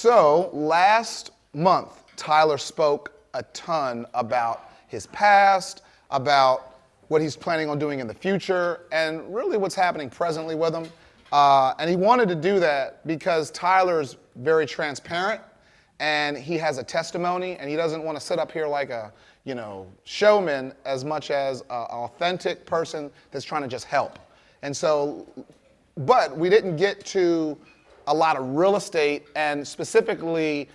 So last month, Tyler spoke a ton about his past, about what he's planning on doing in the future, and really what's happening presently with him. And he wanted to do that because Tyler's very transparent and he has a testimony, and he doesn't want to sit up here like a showman as much as an authentic person that's trying to just help. And so, but we didn't get to a lot of real estate and specifically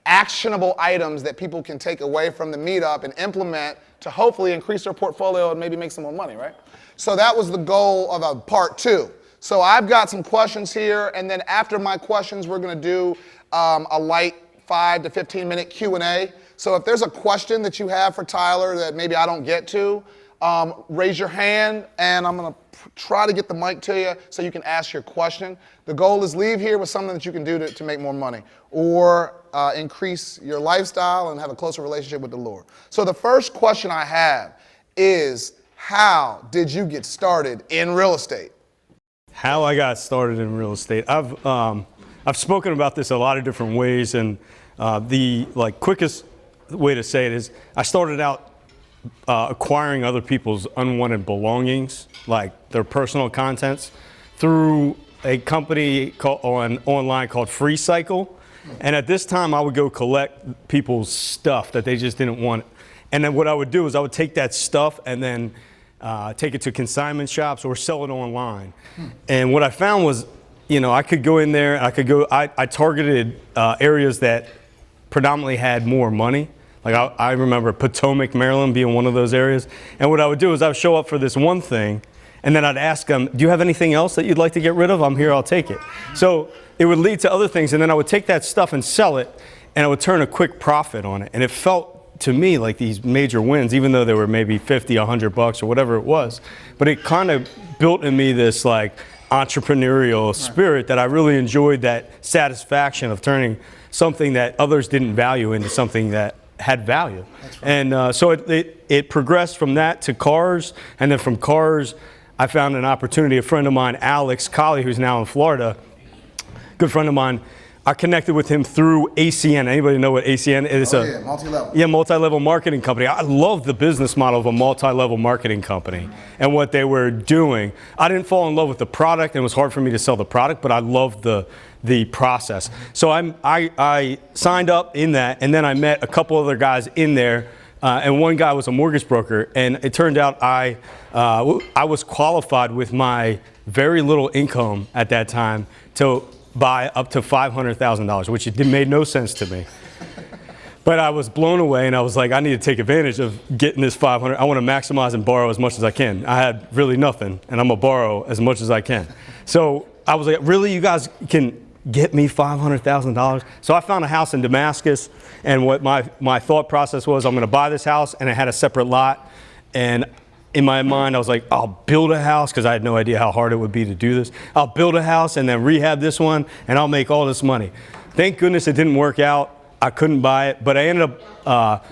actionable items that people can take away from the meetup and implement to hopefully increase their portfolio and maybe make some more money, right? So that was the goal of a part 2. So I've got some questions here, and then after my questions, we're gonna do a light 5 to 15 minute Q&A. So if there's a question that you have for Tyler that maybe I don't get to, raise your hand, and I'm gonna try to get the mic to you so you can ask your question. The goal is leave here with something that you can do to make more money or increase your lifestyle and have a closer relationship with the Lord. So the first question I have is, how did you get started in real estate? How I got started in real estate. I've spoken about this a lot of different ways, and the quickest way to say it is I started out acquiring other people's unwanted belongings, like their personal contents, through a company online called FreeCycle. And at this time, I would go collect people's stuff that they just didn't want. And then what I would do is I would take that stuff and then take it to consignment shops or sell it online. And what I found was, I could go in there, I targeted areas that predominantly had more money. Like I remember Potomac, Maryland being one of those areas. And what I would do is I would show up for this one thing, and then I'd ask them, do you have anything else that you'd like to get rid of? I'm here, I'll take it. So it would lead to other things, and then I would take that stuff and sell it, and I would turn a quick profit on it. And it felt to me like these major wins, even though they were maybe 50, $100 or whatever it was. But it kind of built in me this entrepreneurial spirit that I really enjoyed, that satisfaction of turning something that others didn't value into something that had value. And so it progressed from that to cars, and then from cars I found an opportunity. A friend of mine, Alex Colley, who's now in Florida, good friend of mine, I connected with him through ACN. Anybody know what ACN is? Multi-level. Yeah, multi-level marketing company. I love the business model of a multi-level marketing company and what they were doing. I didn't fall in love with the product, and it was hard for me to sell the product, but I loved the process. So I signed up in that, and then I met a couple other guys in there, and one guy was a mortgage broker, and it turned out I was qualified with my very little income at that time to buy up to $500,000, which it made no sense to me. But I was blown away, and I was like, I need to take advantage of getting this 500. I want to maximize and borrow as much as I can. I had really nothing, and I'm gonna borrow as much as I can. So I was like, really, you guys can get me $500,000? So I found a house in Damascus, and what my thought process was, I'm gonna buy this house, and it had a separate lot. And in my mind, I was like, I'll build a house, because I had no idea how hard it would be to do this. I'll build a house and then rehab this one, and I'll make all this money. Thank goodness it didn't work out. I couldn't buy it, but I ended up,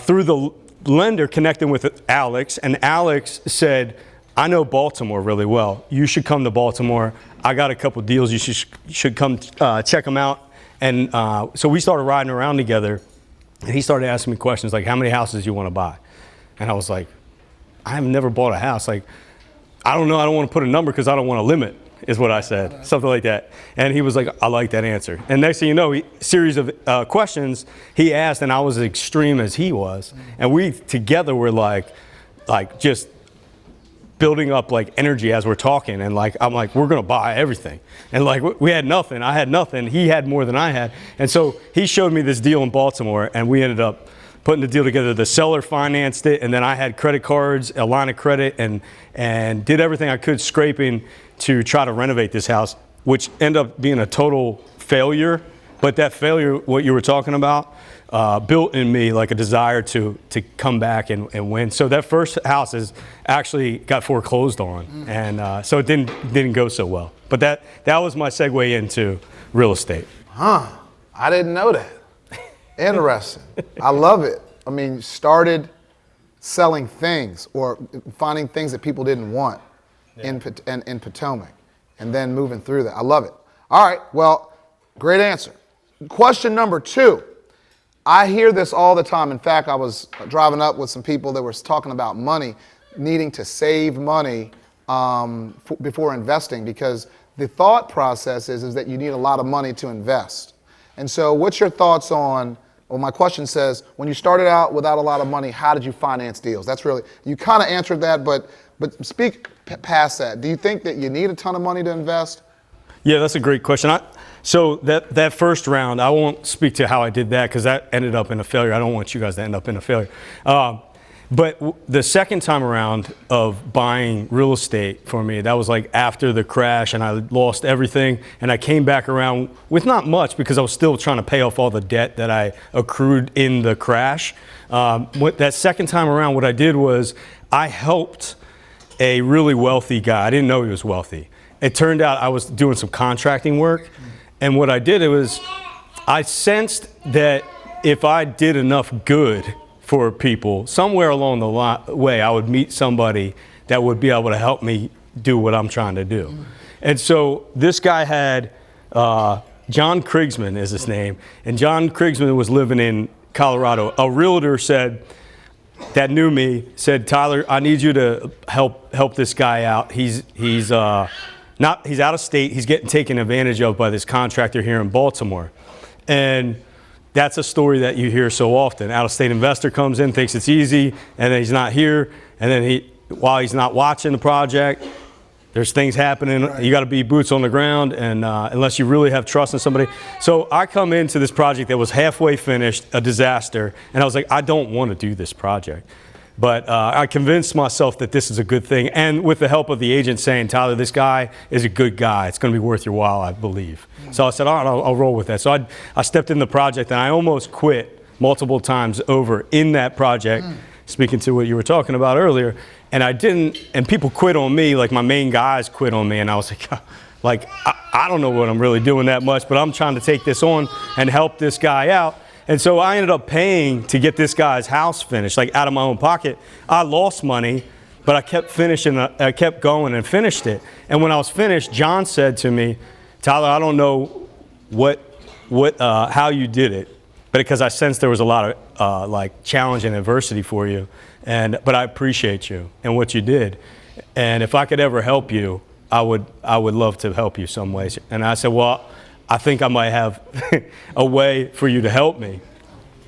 through the lender, connecting with Alex, and Alex said, I know Baltimore really well. You should come to Baltimore. I got a couple deals. You should come check them out. And so we started riding around together, and he started asking me questions like, how many houses do you want to buy? And I was like, I have never bought a house. Like, I don't know. I don't want to put a number because I don't want to limit, is what I said. Something like that. And he was like, I like that answer. And next thing you know, series of questions he asked, and I was as extreme as he was. And we together were like just building up energy as we're talking. And I'm like, we're going to buy everything. And we had nothing. I had nothing. He had more than I had. And so he showed me this deal in Baltimore, and we ended up putting the deal together. The seller financed it, and then I had credit cards, a line of credit, and did everything I could scraping to try to renovate this house, which ended up being a total failure. But that failure, what you were talking about, built in me a desire to come back and win. So that first house is actually got foreclosed on, and so it didn't go so well. But that was my segue into real estate. I didn't know that. Interesting. I love it. I mean, you started selling things or finding things that people didn't want in Potomac, and then moving through that. I love it. All right. Well, great answer. Question number 2. I hear this all the time. In fact, I was driving up with some people that were talking about money, needing to save money before investing, because the thought process is that you need a lot of money to invest. And so what's your thoughts on, well, my question says, when you started out without a lot of money, how did you finance deals? That's really, you kind of answered that, but speak past that. Do you think that you need a ton of money to invest? Yeah, that's a great question. So that first round, I won't speak to how I did that because that ended up in a failure. I don't want you guys to end up in a failure. But the second time around of buying real estate for me, that was like after the crash, and I lost everything, and I came back around with not much because I was still trying to pay off all the debt that I accrued in the crash. That second time around, what I did was I helped a really wealthy guy. I didn't know he was wealthy. It turned out I was doing some contracting work, and what I did was I sensed that if I did enough good for people, somewhere along the way, I would meet somebody that would be able to help me do what I'm trying to do. And so this guy had, John Krigsman is his name, and John Krigsman was living in Colorado. A realtor that knew me said, Tyler, I need you to help this guy out. He's out of state. He's getting taken advantage of by this contractor here in Baltimore. And that's a story that you hear so often. Out-of-state investor comes in, thinks it's easy, and then he's not here. And then while he's not watching the project, there's things happening. Right. You got to be boots on the ground, and unless you really have trust in somebody. So I come into this project that was halfway finished, a disaster, and I was like, I don't want to do this project. But I convinced myself that this is a good thing. And with the help of the agent saying, Tyler, this guy is a good guy. It's going to be worth your while, I believe. So I said, all right, I'll roll with that. So I stepped in the project, and I almost quit multiple times over in that project, speaking to what you were talking about earlier. And I didn't, and people quit on me, like my main guys quit on me. And I was like, I don't know what I'm really doing that much, but I'm trying to take this on and help this guy out. And so I ended up paying to get this guy's house finished, like out of my own pocket. I lost money, but I kept finishing. I kept going and finished it. And when I was finished, John said to me, Tyler, I don't know how you did it, but because I sensed there was a lot of like challenge and adversity for you, but I appreciate you and what you did. And if I could ever help you, I would love to help you some ways. And I said, well, I think I might have a way for you to help me.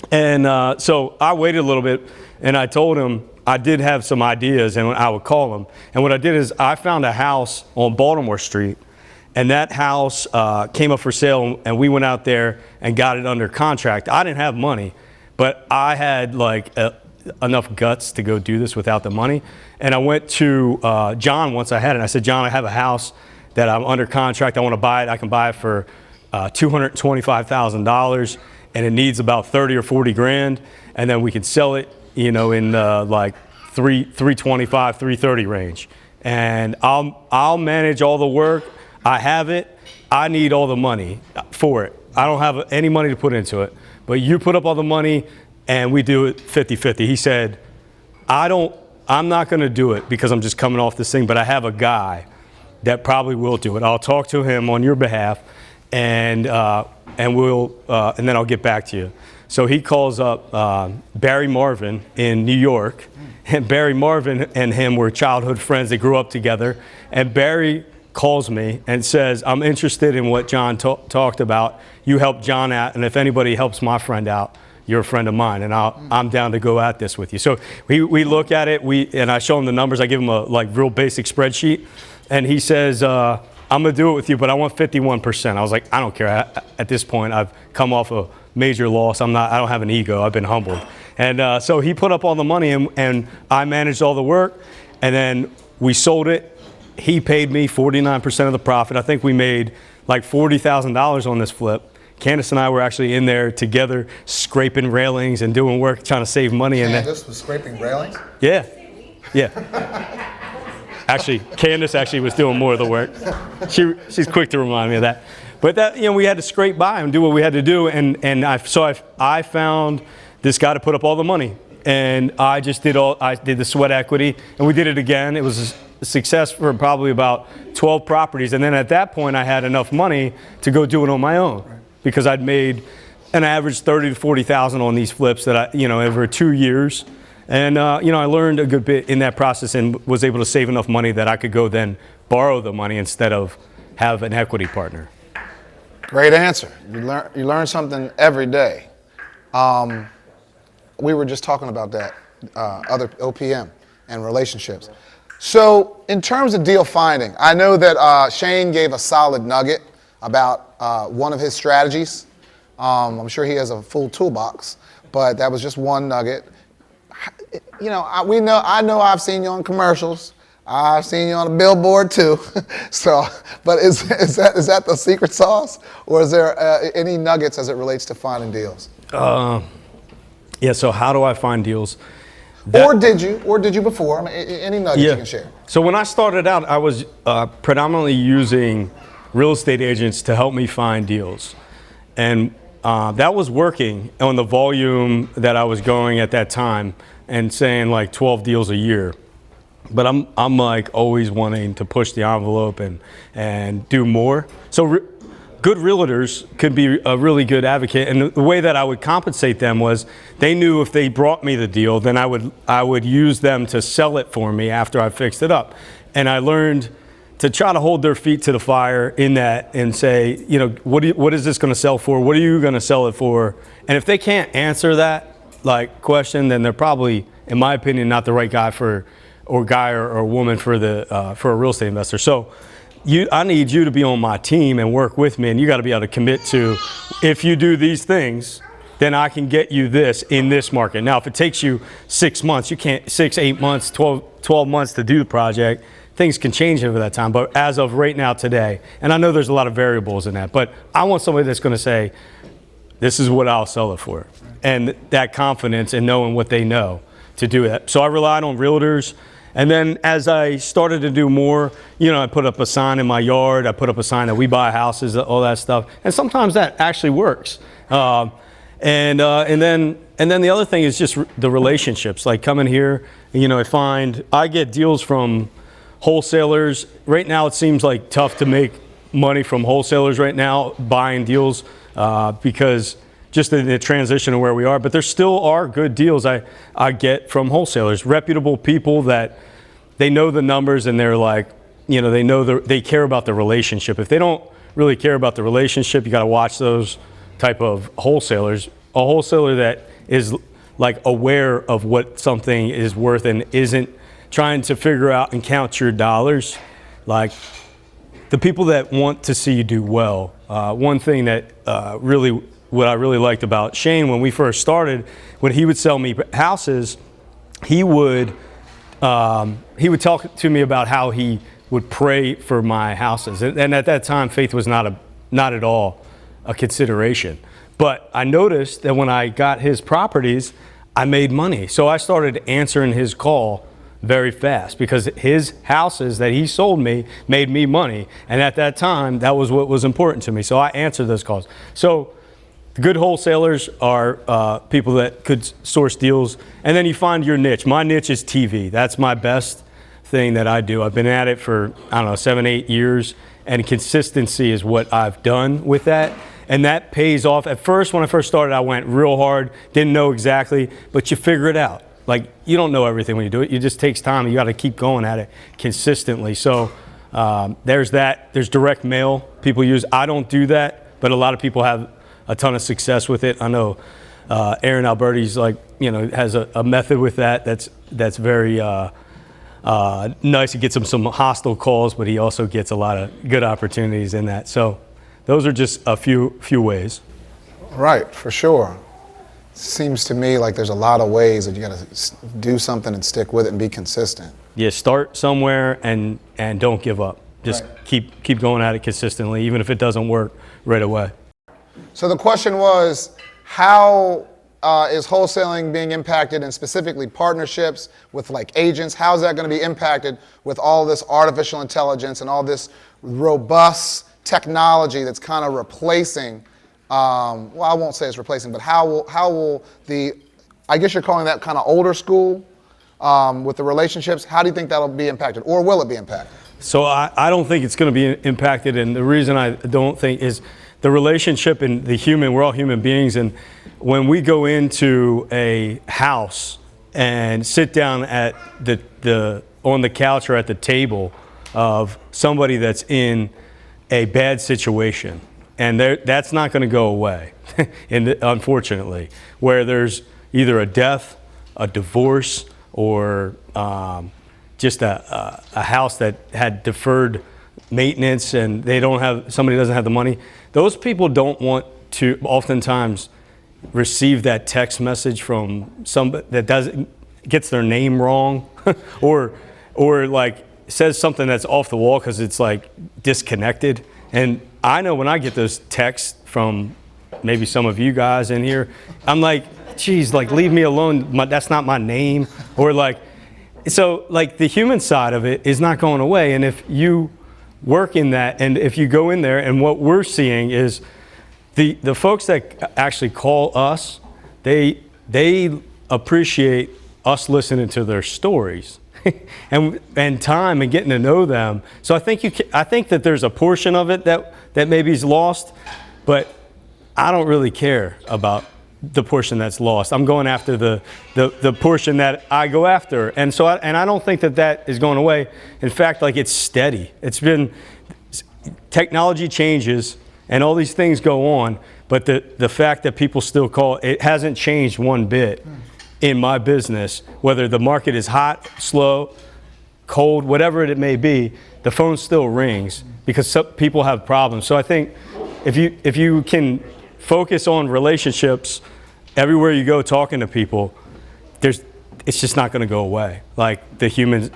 And so I waited a little bit, and I told him I did have some ideas, and I would call him. And what I did is I found a house on Baltimore Street, and that house came up for sale, and we went out there and got it under contract. I didn't have money, but I had like enough guts to go do this without the money. And I went to John once I had it, and I said, John, I have a house that I'm under contract. I want to buy it. I can buy it for $225,000, and it needs about 30 or 40 grand, and then we can sell it, in like 325, 330 range. And I'll manage all the work. I have it. I need all the money for it. I don't have any money to put into it, but you put up all the money, and we do it 50-50. He said, I'm not going to do it because I'm just coming off this thing, but I have a guy that probably will do it. I'll talk to him on your behalf, and then I'll get back to you. So he calls up Barry Marvin in New York, and Barry Marvin and him were childhood friends. They grew up together, and Barry calls me and says, I'm interested in what John talked about. You help John out, and if anybody helps my friend out, you're a friend of mine, and I'm down to go at this with you. So we look at it, and I show him the numbers. I give him a real basic spreadsheet, and he says, I'm going to do it with you, but I want 51%. I was like, I don't care. At this point, I've come off a major loss. I don't have an ego. I've been humbled. And so he put up all the money, and I managed all the work, and then we sold it. He paid me 49% of the profit. I think we made like $40,000 on this flip. Candace and I were actually in there together, scraping railings and doing work, trying to save money. Candace was scraping railings? Yeah. Actually, Candace was doing more of the work. She's quick to remind me of that. But that, we had to scrape by and do what we had to do. And I found this guy to put up all the money. And I did the sweat equity, and we did it again. It was a success for probably about 12 properties. And then at that point, I had enough money to go do it on my own. because I'd made an average 30 to 40,000 on these flips that over 2 years. And I learned a good bit in that process and was able to save enough money that I could go then borrow the money instead of have an equity partner. Great answer. You learn something every day. We were just talking about that, other OPM and relationships. So in terms of deal finding, I know that Shane gave a solid nugget about one of his strategies. I'm sure he has a full toolbox, but that was just one nugget. I know I've seen you on commercials. I've seen you on a billboard too. So, but is that the secret sauce, or is there any nuggets as it relates to finding deals? Yeah. So how do I find deals? Or did you before? I mean, any nuggets you can share? So when I started out, I was predominantly using real estate agents to help me find deals, and that was working on the volume that I was going at that time, and saying like 12 deals a year. But I'm like always wanting to push the envelope and do more. So good realtors could be a really good advocate, and the way that I would compensate them was they knew if they brought me the deal, then I would use them to sell it for me after I fixed it up. And I learned to try to hold their feet to the fire in that and say, what is this going to sell for? What are you going to sell it for? And if they can't answer that question, then they're probably, in my opinion, not the right guy or woman for a real estate investor. So I need you to be on my team and work with me, and you got to be able to commit to, if you do these things, then I can get you this in this market. Now, if it takes you 6 months, 8 months, 12 months to do the project, things can change over that time. But as of right now, today, and I know there's a lot of variables in that, but I want somebody that's going to say, this is what I'll sell it for. And that confidence in knowing what they know to do that. So I relied on realtors. And then as I started to do more, I put up a sign in my yard. I put up a sign that we buy houses, all that stuff. And sometimes that actually works. And then the other thing is just the relationships. Like coming here, I get deals from wholesalers. Right now it seems like tough to make money from wholesalers right now, buying deals, because just in the transition of where we are, but there still are good deals I get from wholesalers, reputable people that they know the numbers and they're like, they care about the relationship. If they don't really care about the relationship, you got to watch those type of wholesalers. A wholesaler that is like aware of what something is worth and isn't trying to figure out and count your dollars. Like the people that want to see you do well. One thing that what I really liked about Shane when we first started, when he would sell me houses, he would talk to me about how he would pray for my houses. And at that time, faith was not at all a consideration. But I noticed that when I got his properties, I made money. So I started answering his call very fast because his houses that he sold me made me money. And at that time, that was what was important to me. So I answered those calls. So good wholesalers are people that could source deals. And then you find your niche. My niche is TV. That's my best thing that I do. I've been at it for, 7, 8 years. And consistency is what I've done with that. And that pays off. At first, when I first started, I went real hard. Didn't know exactly, but you figure it out. Like, you don't know everything when you do it. It just takes time. You got to keep going at it consistently. So there's that. There's direct mail people use. I don't do that, but a lot of people have a ton of success with it. I know Aaron Alberti's has a method with that that's very nice. He gets him some hostile calls, but he also gets a lot of good opportunities in that. So those are just a few ways. Right, for sure. Seems to me like there's a lot of ways that you got to do something and stick with it and be consistent. Yeah, start somewhere and don't give up. Just keep going at it consistently, even if it doesn't work right away. So the question was, how is wholesaling being impacted, and specifically partnerships with agents? How's that going to be impacted with all this artificial intelligence and all this robust technology that's kind of replacing, I won't say it's replacing, but how will I guess you're calling that kind of older school with the relationships, how do you think that'll be impacted, or will it be impacted? So I don't think it's going to be impacted, and the reason I don't think is the relationship and the human, we're all human beings. And when we go into a house and sit down at on the couch or at the table of somebody that's in a bad situation, and that's not going to go away, unfortunately, where there's either a death, a divorce, or just a house that had deferred maintenance and somebody doesn't have the money. Those people don't want to oftentimes receive that text message from somebody that gets their name wrong or like says something that's off the wall because it's like disconnected. And I know when I get those texts from maybe some of you guys in here, I'm like, geez, like leave me alone. That's not my name. Or like, so like the human side of it is not going away. And if you work in that, and if you go in there, and what we're seeing is the folks that actually call us, they appreciate us listening to their stories and time and getting to know them. So I think that there's a portion of it that maybe is lost, but I don't really care about the portion that's lost. I'm going after the portion that I go after, and so I don't think that is going away. In fact, like it's steady. It's been technology changes and all these things go on, but the fact that people still call, it hasn't changed one bit in my business. Whether the market is hot, slow, cold, whatever it may be, the phone still rings because some people have problems. So I think if you can focus on relationships everywhere you go, talking to people, it's just not going to go away. Like the human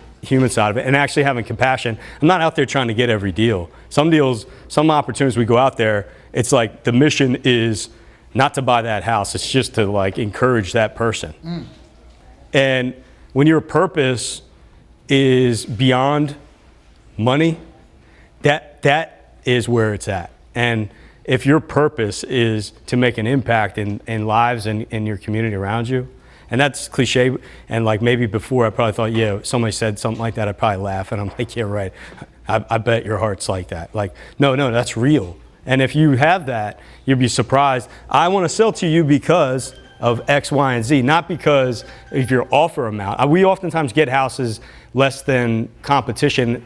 side of it, and actually having compassion. I'm not out there trying to get every deal. Some deals, some opportunities we go out there, it's like the mission is not to buy that house. It's just to like encourage that person. And when your purpose is beyond money, that is where it's at. And if your purpose is to make an impact in lives and in your community around you, and that's cliche, and like maybe before I probably thought, yeah, somebody said something like that, I'd probably laugh, and I'm like, yeah, right. I bet your heart's like that. Like, no, that's real. And if you have that, you'll be surprised. I want to sell to you because of X, Y, and Z, not because of your offer amount. We oftentimes get houses less than competition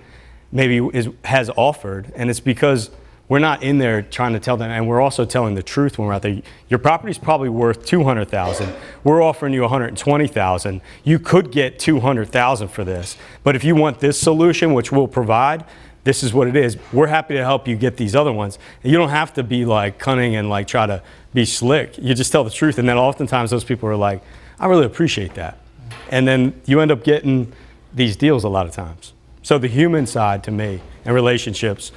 maybe has offered, and it's because we're not in there trying to tell them, and we're also telling the truth when we're out there. Your property's probably worth $200,000. We're offering you $120,000. You could get $200,000 for this, but if you want this solution, which we'll provide, this is what it is. We're happy to help you get these other ones. You don't have to be like cunning and like try to be slick. You just tell the truth, and then oftentimes those people are like, I really appreciate that. And then you end up getting these deals a lot of times. So the human side to me and relationships,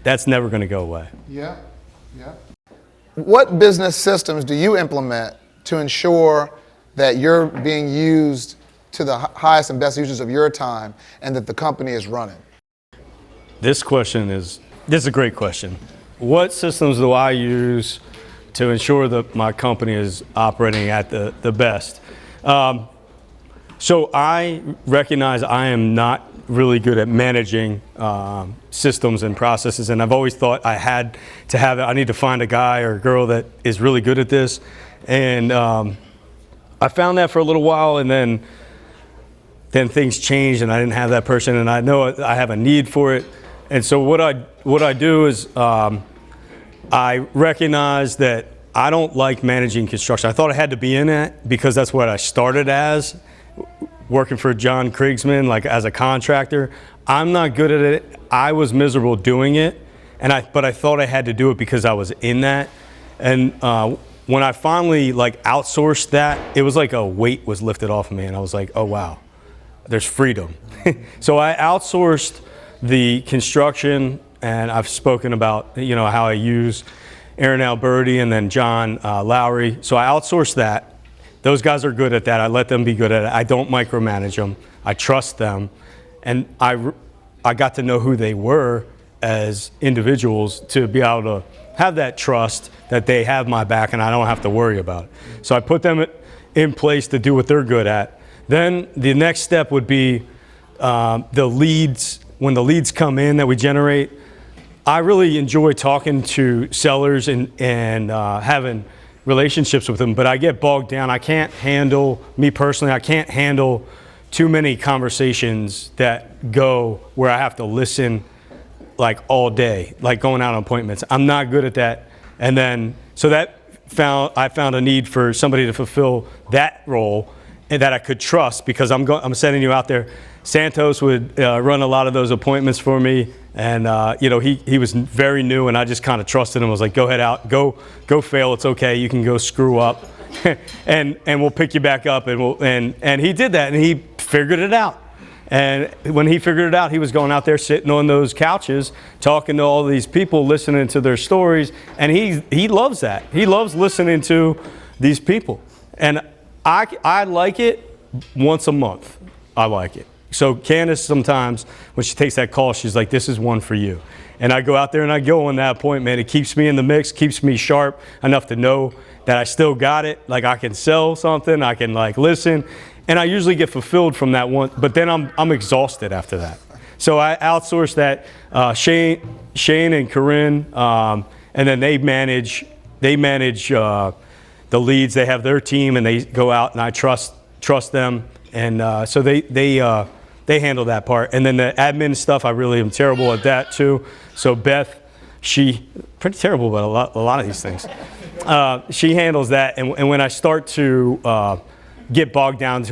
that's never going to go away. Yeah. What business systems do you implement to ensure that you're being used to the highest and best uses of your time and that the company is running? This is a great question. What systems do I use to ensure that my company is operating at the best? So I recognize I am not really good at managing systems and processes, and I've always thought I had to have it. I need to find a guy or a girl that is really good at this, and I found that for a little while, and then things changed, and I didn't have that person, and I know I have a need for it, and so what I do is I recognize that I don't like managing construction. I thought I had to be in it because that's what I started as, working for John Kriegsman, like as a contractor. I'm not good at it. I was miserable doing it, but I thought I had to do it because I was in that. And when I finally like outsourced that, it was like a weight was lifted off of me, and I was like, oh wow, there's freedom. So I outsourced the construction, and I've spoken about how I use Aaron Alberti and then John Lowry. So I outsourced that. Those guys are good at that. I let them be good at it. I don't micromanage them. I trust them. And I got to know who they were as individuals to be able to have that trust that they have my back and I don't have to worry about it. So I put them in place to do what they're good at. Then the next step would be the leads. When the leads come in that we generate, I really enjoy talking to sellers and having relationships with them, but I get bogged down. I can't handle, me personally, I can't handle too many conversations that go where I have to listen like all day, like going out on appointments. I'm not good at that. And then, so I found a need for somebody to fulfill that role and that I could trust, because I'm sending you out there. Santos would run a lot of those appointments for me, and he was very new, and I just kind of trusted him. I was like, go ahead out, go fail, it's okay, you can go screw up, and we'll pick you back up, and he did that, and he figured it out. And when he figured it out, he was going out there sitting on those couches, talking to all these people, listening to their stories, and he loves that. He loves listening to these people, and I like it once a month. I like it. So Candace, sometimes when she takes that call, she's like, this is one for you. And I go out there and I go on that appointment. It keeps me in the mix, keeps me sharp enough to know that I still got it. Like I can sell something, I can like listen. And I usually get fulfilled from that one, but then I'm exhausted after that. So I outsource that. Shane and Corinne, and then they manage the leads. They have their team and they go out, and I trust them. And so they handle that part. And then the admin stuff, I really am terrible at that too. So Beth, she pretty terrible about a lot of these things. She handles that. And when I start to get bogged down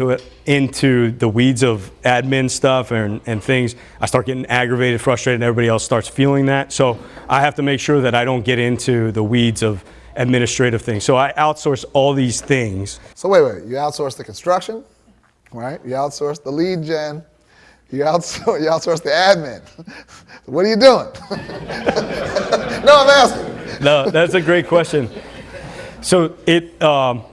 into the weeds of admin stuff and things, I start getting aggravated, frustrated, and everybody else starts feeling that. So I have to make sure that I don't get into the weeds of administrative things. So I outsource all these things. So wait, you outsource the construction, right? You outsource the lead gen. You outsource the admin. What are you doing? No, I'm asking. No, that's a great question. So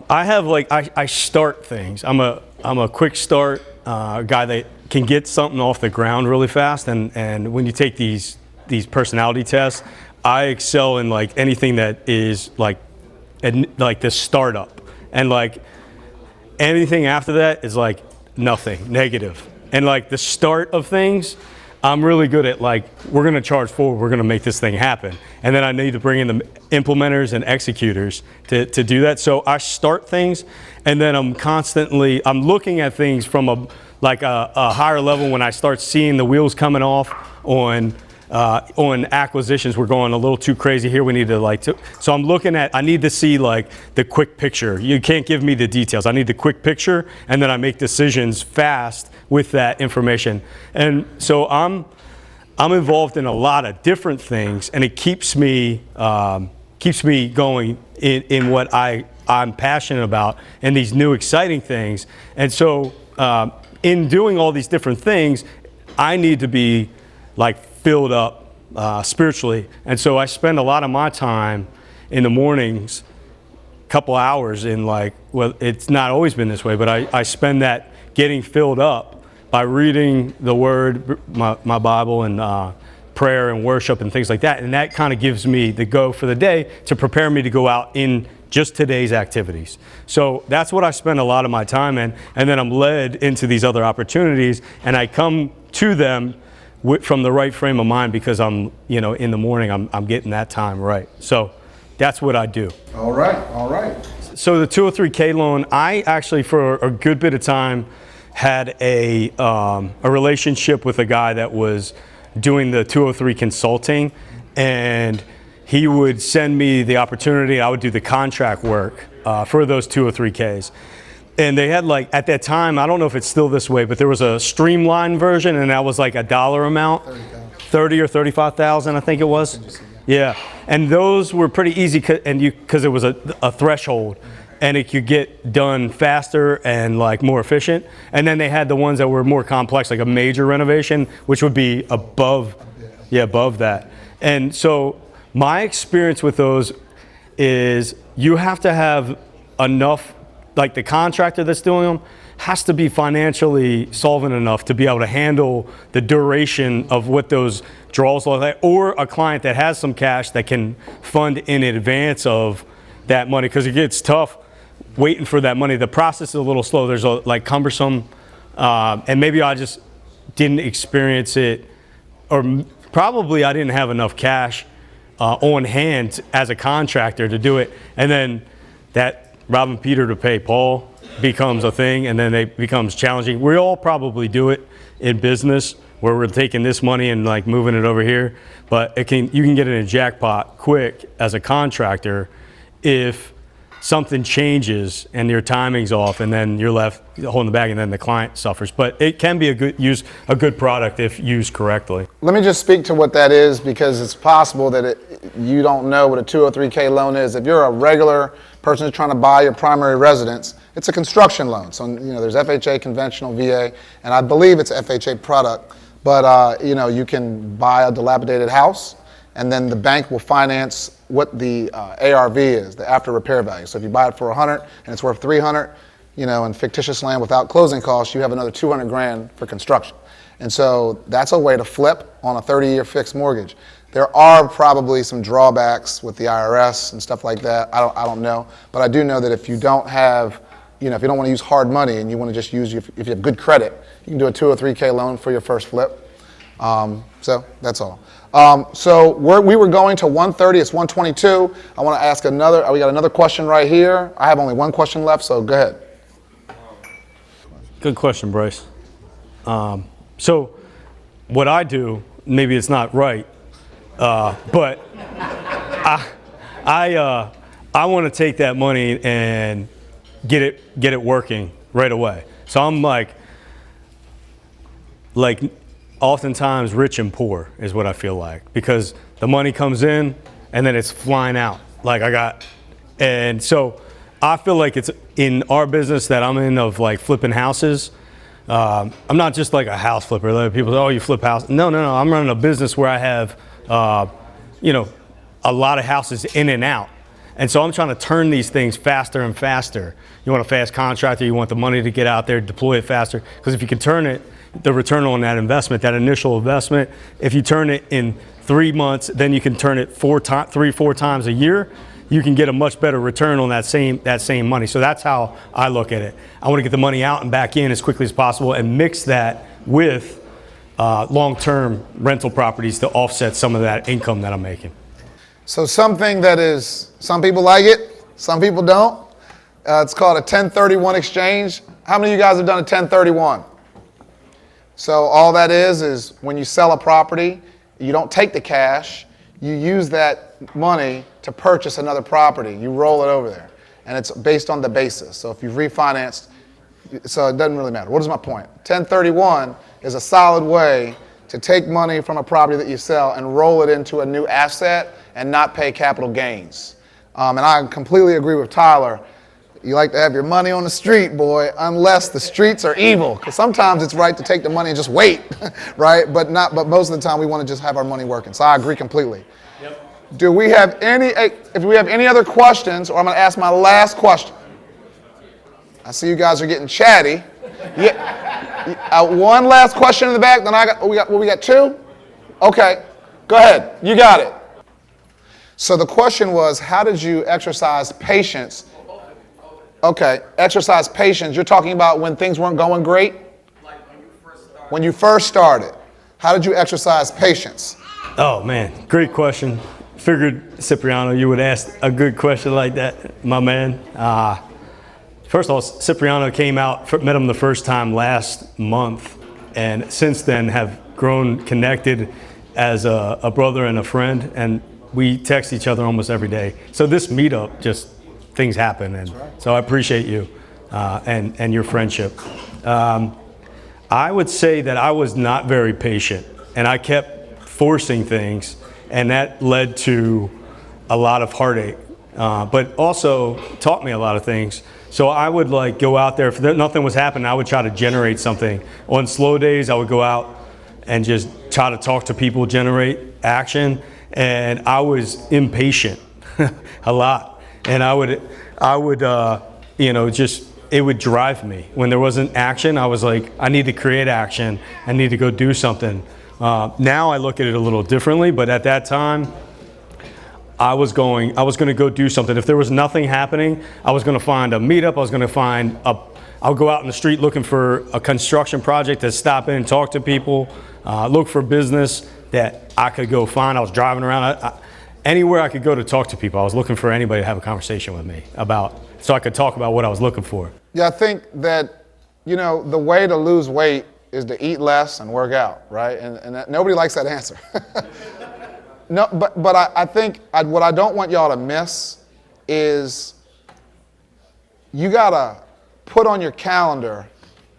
I have I start things. I'm a quick start guy that can get something off the ground really fast. And when you take these personality tests, I excel in like anything that is like this startup, and like anything after that is like nothing, negative. And like the start of things, I'm really good at like, we're gonna charge forward, we're gonna make this thing happen. And then I need to bring in the implementers and executors to do that. So I start things, and then I'm looking at things from a higher level. When I start seeing the wheels coming off on acquisitions, we're going a little too crazy here. We need to so I'm looking at, I need to see like the quick picture. You can't give me the details. I need the quick picture, and then I make decisions fast with that information. And so I'm involved in a lot of different things, and it keeps me going in what I'm passionate about, and these new exciting things. And so in doing all these different things, I need to be like filled up spiritually. And so I spend a lot of my time in the mornings, couple hours in it's not always been this way, but I spend that getting filled up by reading the Word, my Bible, and prayer and worship and things like that. And that kind of gives me the go for the day to prepare me to go out in just today's activities. So that's what I spend a lot of my time in. And then I'm led into these other opportunities, and I come to them from the right frame of mind, because I'm, in the morning, I'm getting that time right. So that's what I do. All right. So the 203K loan, I actually, for a good bit of time, had a relationship with a guy that was doing the 203 consulting, and he would send me the opportunity. I would do the contract work for those 203Ks. And they had at that time, I don't know if it's still this way, but there was a streamlined version, and that was like a dollar amount, 30 or 35,000, I think it was. Yeah, and those were pretty easy, because it was a threshold, and it could get done faster and more efficient. And then they had the ones that were more complex, like a major renovation, which would be above that. And so my experience with those is you have to have enough. Like the contractor that's doing them has to be financially solvent enough to be able to handle the duration of what those draws look like, or a client that has some cash that can fund in advance of that money, because it gets tough waiting for that money. The process is a little slow. There's cumbersome, and maybe I just didn't experience it, or probably I didn't have enough cash on hand as a contractor to do it. And then that robbing Peter to pay Paul becomes a thing, and then it becomes challenging. We all probably do it in business where we're taking this money and like moving it over here, but you can get in a jackpot quick as a contractor if something changes and your timing's off, and then you're left holding the bag, and then the client suffers. But it can be a good product if used correctly. Let me just speak to what that is, because it's possible that you don't know what a 203K loan is. If you're a regular person who's trying to buy your primary residence, it's a construction loan. So there's FHA, conventional, VA, and I believe it's an FHA product. But you can buy a dilapidated house, and then the bank will finance what the ARV is, the after repair value. So if you buy it for 100 and it's worth 300, in fictitious land without closing costs, you have another 200 grand for construction. And so that's a way to flip on a 30-year fixed mortgage. There are probably some drawbacks with the IRS and stuff like that. I don't know, but I do know that if you don't have, if you don't want to use hard money and you want to just use, if you have good credit, you can do a 203K loan for your first flip. So that's all. So we were going to 130, it's 122. I want to ask we got another question right here. I have only one question left, so go ahead. Good question, Bryce. So what I do, maybe it's not right, but I want to take that money and get it working right away. So I'm like oftentimes rich and poor is what I feel like, because the money comes in and then it's flying out. And so I feel like it's in our business that I'm in of like flipping houses. I'm not just like a house flipper. Like people say, oh, you flip houses. No. I'm running a business where I have, a lot of houses in and out. And so I'm trying to turn these things faster and faster. You want a fast contractor, you want the money to get out there, deploy it faster. Because if you can turn it, the return on that investment, that initial investment, if you turn it in 3 months, then you can turn it 4 times a year, you can get a much better return on that same money. So that's how I look at it. I want to get the money out and back in as quickly as possible and mix that with long-term rental properties to offset some of that income that I'm making. So something that is, some people like it, some people don't. It's called a 1031 exchange. How many of you guys have done a 1031? So all that is when you sell a property, you don't take the cash, you use that money to purchase another property. You roll it over there, and it's based on the basis. So if you've refinanced, so it doesn't really matter. What is my point? 1031 is a solid way to take money from a property that you sell and roll it into a new asset and not pay capital gains. And I completely agree with Tyler. You like to have your money on the street, boy, unless the streets are evil. Because sometimes it's right to take the money and just wait, right? But most of the time we want to just have our money working. So I agree completely. Yep. If we have any other questions, or I'm going to ask my last question. I see you guys are getting chatty. Yeah. One last question in the back. Then we got 2? Okay, go ahead. You got it. So the question was, how did you exercise patience? Okay, exercise patience. You're talking about when things weren't going great? Like when you first started. How did you exercise patience? Oh man, great question. Figured, Cipriano, you would ask a good question like that, my man. First of all, Cipriano came out, met him the first time last month, and since then have grown connected as a brother and a friend, and we text each other almost every day. So this meetup, just things happen, and so I appreciate you and your friendship. I would say that I was not very patient, and I kept forcing things, and that led to a lot of heartache, but also taught me a lot of things. So I would like go out there, if nothing was happening, I would try to generate something. On slow days, I would go out and just try to talk to people, generate action, and I was impatient a lot. And I would, it would drive me. When there wasn't action, I was like, I need to create action. I need to go do something. Now I look at it a little differently, but at that time, I was going to go do something. If there was nothing happening, I was going to find a meetup. I was going to I'll go out in the street looking for a construction project to stop in and talk to people, look for business, that I could go find. I was driving around. Anywhere I could go to talk to people, I was looking for anybody to have a conversation with me so I could talk about what I was looking for. Yeah, I think that, the way to lose weight is to eat less and work out, right? And nobody likes that answer. No, but I think what I don't want y'all to miss is you gotta put on your calendar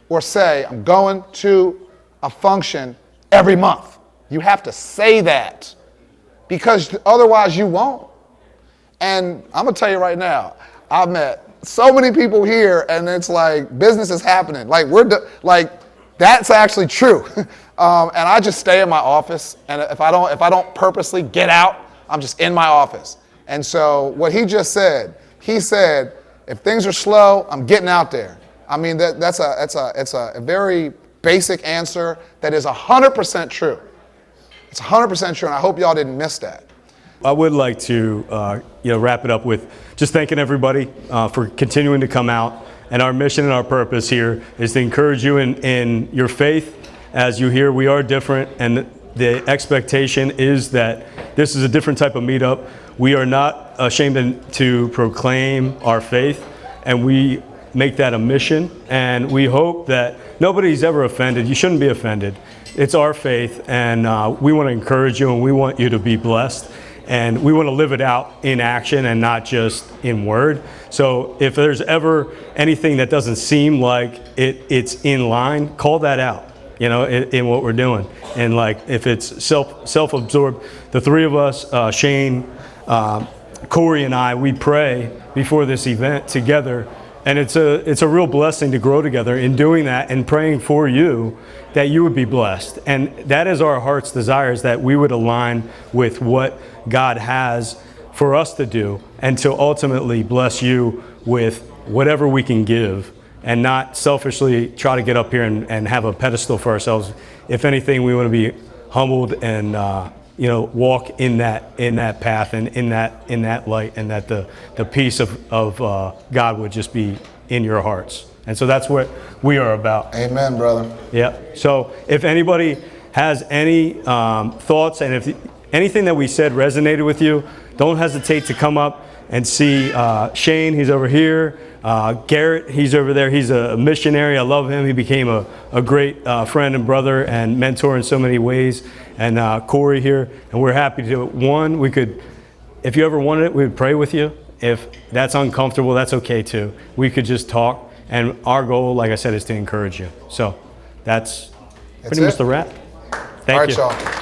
or say, I'm going to a function every month. You have to say that, because otherwise you won't. And I'm gonna tell you right now, I've met so many people here, and it's like business is happening. Like that's actually true. And I just stay in my office, and if I don't purposely get out, I'm just in my office. And so what he just said, he said, if things are slow, I'm getting out there. I mean, it's a very basic answer that is 100% true. It's 100% true, and I hope y'all didn't miss that. I would like to wrap it up with just thanking everybody for continuing to come out. And our mission and our purpose here is to encourage you in your faith. As you hear, we are different, and the expectation is that this is a different type of meetup. We are not ashamed to proclaim our faith, and we make that a mission, and we hope that nobody's ever offended. You shouldn't be offended. It's our faith, and we want to encourage you, and we want you to be blessed, and we want to live it out in action and not just in word. So if there's ever anything that doesn't seem like it's in line, call that out, in what we're doing. And like if it's self-absorbed, the three of us, Shane, Corey, and I, we pray before this event together. And it's a real blessing to grow together in doing that and praying for you that you would be blessed. And that is our heart's desire, is that we would align with what God has for us to do, and to ultimately bless you with whatever we can give, and not selfishly try to get up here and have a pedestal for ourselves. If anything, we want to be humbled and walk in that path and in that light, and that the peace of God would just be in your hearts. And so that's what we are about. Amen, brother. Yeah. So if anybody has any thoughts, and if anything that we said resonated with you, don't hesitate to come up and see Shane. He's over here. Garrett, he's over there. He's a missionary. I love him. He became a great friend and brother and mentor in so many ways. And Corey here, and we're happy to, if you ever wanted it, we would pray with you. If that's uncomfortable, that's okay too. We could just talk, and our goal, like I said, is to encourage you. So that's pretty much the wrap. Thank you. All right, y'all.